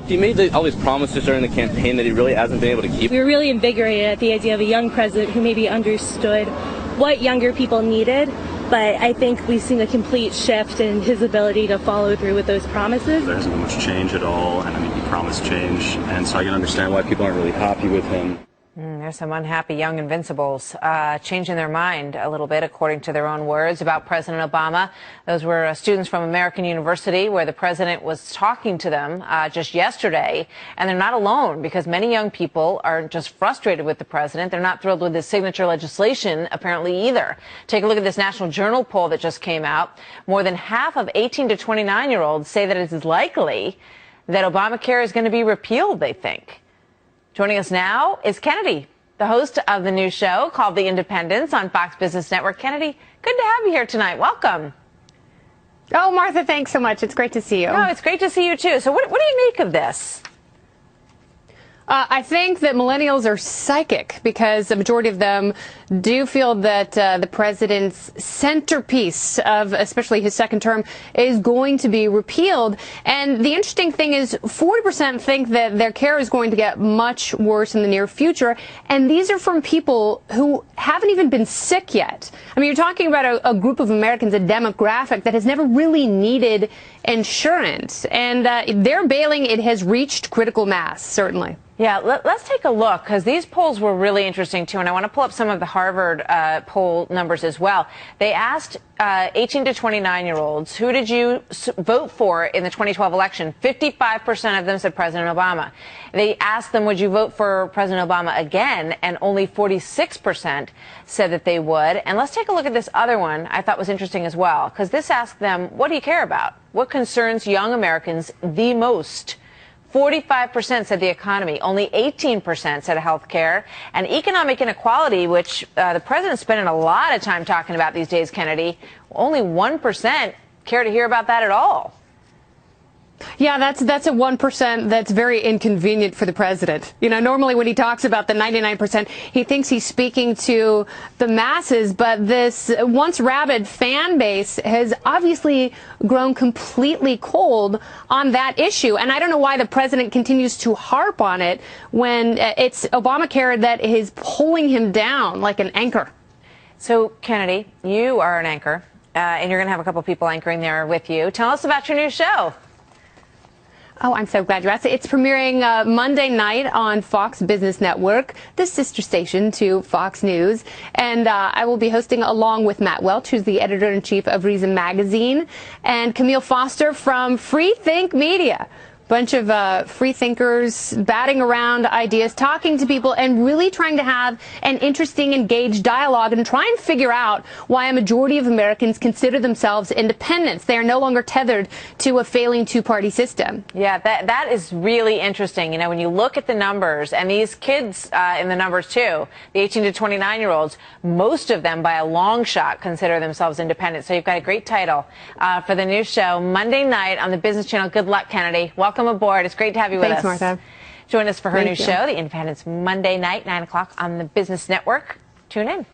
He made all these promises during the campaign that he really hasn't been able to keep. We were really invigorated at the idea of a young president who maybe understood what younger people needed, but I think we've seen a complete shift in his ability to follow through with those promises. There hasn't been much change at all, and I mean, he promised change, and so I can understand why people aren't really happy with him. There's some unhappy young invincibles changing their mind a little bit, according to their own words, about President Obama. Those were students from American University, where the president was talking to them just yesterday. And they're not alone, because many young people are just frustrated with the president. They're not thrilled with his signature legislation, apparently, either. Take a look at this National Journal poll that just came out. More than half of 18 to 29-year-olds say that it is likely that Obamacare is going to be repealed, they think. Joining us now is Kennedy, the host of the new show called The Independents on Fox Business Network. Kennedy, good to have you here tonight. Welcome. Oh, Martha, thanks so much. It's great to see you. No, it's great to see you, too. So what do you make of this? I think that millennials are psychic because the majority of them do feel that the president's centerpiece of especially his second term is going to be repealed. And the interesting thing is 40% think that their care is going to get much worse in the near future. And these are from people who haven't even been sick yet. I mean, you're talking about a group of Americans, a demographic that has never really needed insurance. And their bailing, it has reached critical mass, certainly. Yeah, let's take a look, because these polls were really interesting, too. And I want to pull up some of the Harvard poll numbers as well. They asked 18 to 29-year-olds, who did you vote for in the 2012 election? 55% of them said President Obama. They asked them, would you vote for President Obama again? And only 46% said that they would. And let's take a look at this other one I thought was interesting as well, because this asked them, what do you care about? What concerns young Americans the most? 45% said the economy. Only 18% said health care. And economic inequality, which the president's spending a lot of time talking about these days, Kennedy, only 1% care to hear about that at all. Yeah, that's a 1% that's very inconvenient for the president. You know, normally when he talks about the 99%, he thinks he's speaking to the masses, but this once rabid fan base has obviously grown completely cold on that issue. And I don't know why the president continues to harp on it when it's Obamacare that is pulling him down like an anchor. So, Kennedy, you are an anchor, and you're going to have a couple people anchoring there with you. Tell us about your new show. Oh, I'm so glad you asked. It's premiering Monday night on Fox Business Network, the sister station to Fox News. And I will be hosting along with Matt Welch, who's the editor-in-chief of Reason Magazine, and Camille Foster from Free Think Media. Bunch of free thinkers batting around ideas, talking to people, and really trying to have an interesting, engaged dialogue and try and figure out why a majority of Americans consider themselves independents. They are no longer tethered to a failing two-party system. Yeah, that is really interesting. You know, when you look at the numbers, and these kids in the numbers too, the 18 to 29-year-olds, most of them by a long shot consider themselves independent. So you've got a great title for the new show, Monday night on the Business Channel. Good luck, Kennedy. Welcome aboard. It's great to have you with us. Thanks, Martha. Join us for her new show, The Independents, Monday night, 9 o'clock on the Business Network. Tune in.